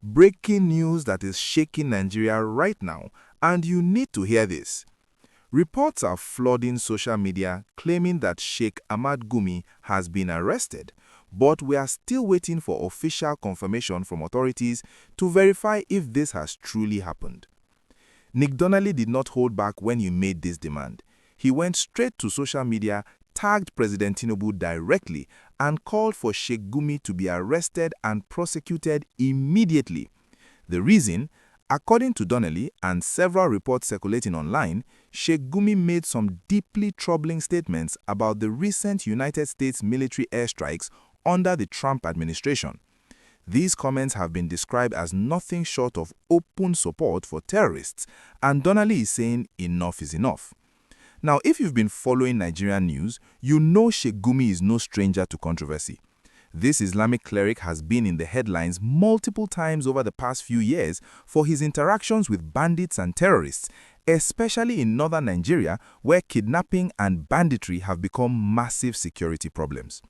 Breaking news that is shaking Nigeria right now, and you need to hear this. Reports are flooding social media claiming that Sheikh Gumi has been arrested, but we are still waiting for official confirmation from authorities to verify if this has truly happened. Donnelly did not hold back when he made this demand. He went straight to social media, tagged President Tinubu directly, and called for Sheikh Gumi to be arrested and prosecuted immediately. The reason? According to Donnelly and several reports circulating online, Sheikh Gumi made some deeply troubling statements about the recent United States military airstrikes under the Trump administration. These comments have been described as nothing short of open support for terrorists, and Donnelly is saying enough is enough. Now, if you've been following Nigerian news, you know Sheikh Gumi is no stranger to controversy. This Islamic cleric has been in the headlines multiple times over the past few years for his interactions with bandits and terrorists, especially in northern Nigeria, where kidnapping and banditry have become massive security problems.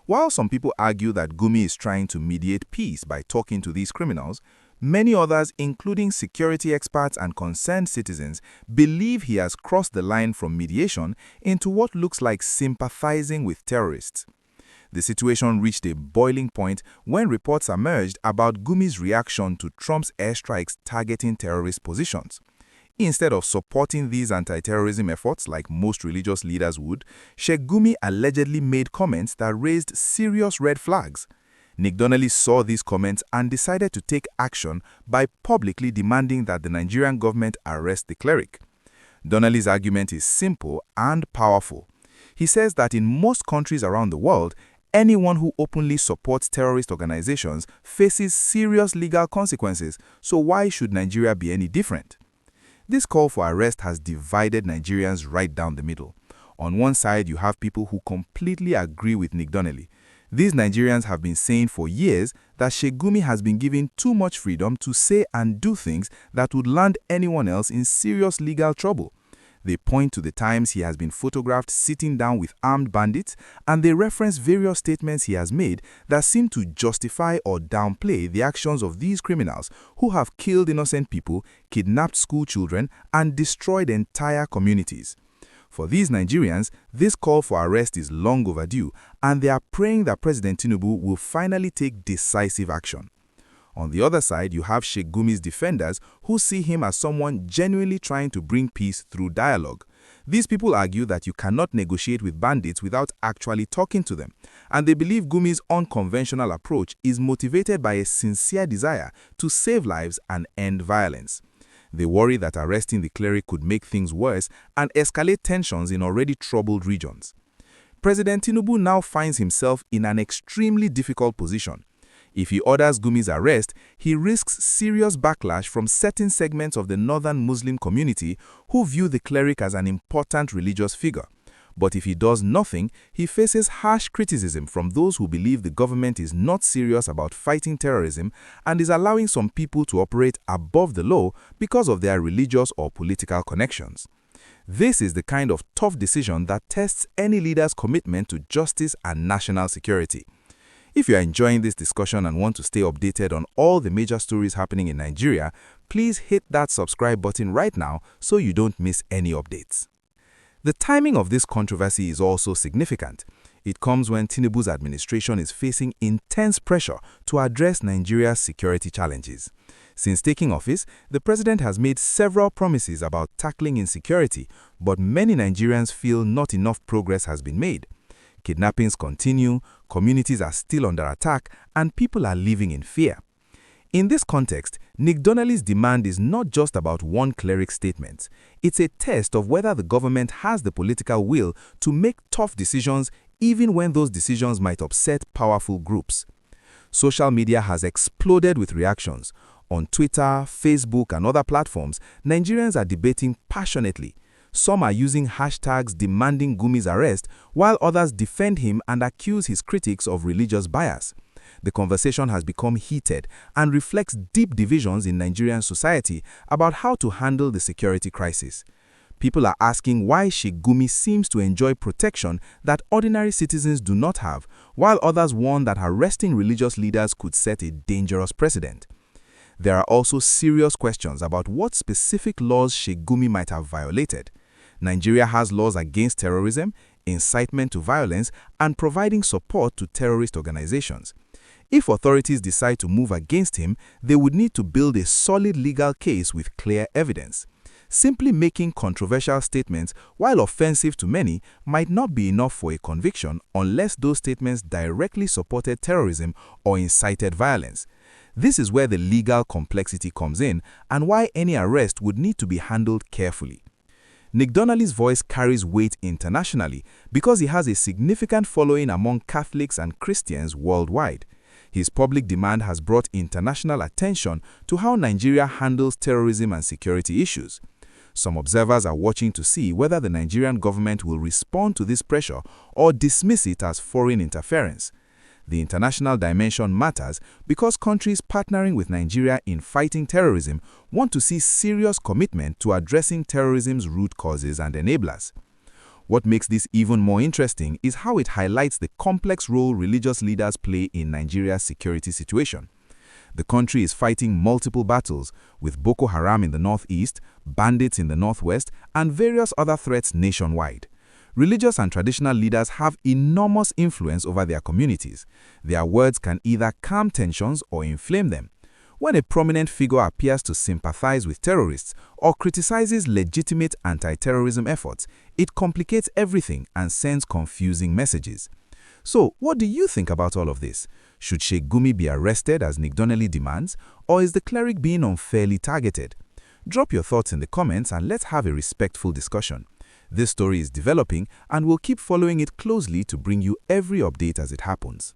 While some people argue that Gumi is trying to mediate peace by talking to these criminals, many others, including security experts and concerned citizens, believe he has crossed the line from mediation into what looks like sympathizing with terrorists. The situation reached a boiling point when reports emerged about Gumi's reaction to Trump's airstrikes targeting terrorist positions. Instead of supporting these anti-terrorism efforts like most religious leaders would, Sheikh Gumi allegedly made comments that raised serious red flags. Donnelly saw these comments and decided to take action by publicly demanding that the Nigerian government arrest the cleric. Donnelly's argument is simple and powerful. He says that in most countries around the world, anyone who openly supports terrorist organizations faces serious legal consequences, so why should Nigeria be any different? This call for arrest has divided Nigerians right down the middle. On one side, you have people who completely agree with Donnelly. These Nigerians have been saying for years that Sheikh Gumi has been given too much freedom to say and do things that would land anyone else in serious legal trouble. They point to the times he has been photographed sitting down with armed bandits, and they reference various statements he has made that seem to justify or downplay the actions of these criminals who have killed innocent people, kidnapped school children, and destroyed entire communities. For these Nigerians, this call for arrest is long overdue, and they are praying that President Tinubu will finally take decisive action. On the other side, you have Sheikh Gumi's defenders who see him as someone genuinely trying to bring peace through dialogue. These people argue that you cannot negotiate with bandits without actually talking to them, and they believe Gumi's unconventional approach is motivated by a sincere desire to save lives and end violence. They worry that arresting the cleric could make things worse and escalate tensions in already troubled regions. President Tinubu now finds himself in an extremely difficult position. If he orders Gumi's arrest, he risks serious backlash from certain segments of the northern Muslim community who view the cleric as an important religious figure. But if he does nothing, he faces harsh criticism from those who believe the government is not serious about fighting terrorism and is allowing some people to operate above the law because of their religious or political connections. This is the kind of tough decision that tests any leader's commitment to justice and national security. If you are enjoying this discussion and want to stay updated on all the major stories happening in Nigeria, please hit that subscribe button right now so you don't miss any updates. The timing of this controversy is also significant. It comes when Tinubu's administration is facing intense pressure to address Nigeria's security challenges. Since taking office, the president has made several promises about tackling insecurity, but many Nigerians feel not enough progress has been made. Kidnappings continue, communities are still under attack, and people are living in fear. In this context, Donnelly's demand is not just about one cleric's statement. It's a test of whether the government has the political will to make tough decisions even when those decisions might upset powerful groups. Social media has exploded with reactions. On Twitter, Facebook, and other platforms, Nigerians are debating passionately. Some are using hashtags demanding Gumi's arrest, while others defend him and accuse his critics of religious bias. The conversation has become heated and reflects deep divisions in Nigerian society about how to handle the security crisis. People are asking why Sheikh Gumi seems to enjoy protection that ordinary citizens do not have, while others warn that arresting religious leaders could set a dangerous precedent. There are also serious questions about what specific laws Sheikh Gumi might have violated. Nigeria has laws against terrorism, incitement to violence, and providing support to terrorist organizations. If authorities decide to move against him, they would need to build a solid legal case with clear evidence. Simply making controversial statements, while offensive to many, might not be enough for a conviction unless those statements directly supported terrorism or incited violence. This is where the legal complexity comes in and why any arrest would need to be handled carefully. Donnelly's voice carries weight internationally because he has a significant following among Catholics and Christians worldwide. His public demand has brought international attention to how Nigeria handles terrorism and security issues. Some observers are watching to see whether the Nigerian government will respond to this pressure or dismiss it as foreign interference. The international dimension matters because countries partnering with Nigeria in fighting terrorism want to see serious commitment to addressing terrorism's root causes and enablers. What makes this even more interesting is how it highlights the complex role religious leaders play in Nigeria's security situation. The country is fighting multiple battles, with Boko Haram in the northeast, bandits in the northwest, and various other threats nationwide. Religious and traditional leaders have enormous influence over their communities. Their words can either calm tensions or inflame them. When a prominent figure appears to sympathize with terrorists or criticizes legitimate anti-terrorism efforts, it complicates everything and sends confusing messages. So, what do you think about all of this? Should Sheikh Gumi be arrested as Donnelly demands, or is the cleric being unfairly targeted? Drop your thoughts in the comments and let's have a respectful discussion. This story is developing and we'll keep following it closely to bring you every update as it happens.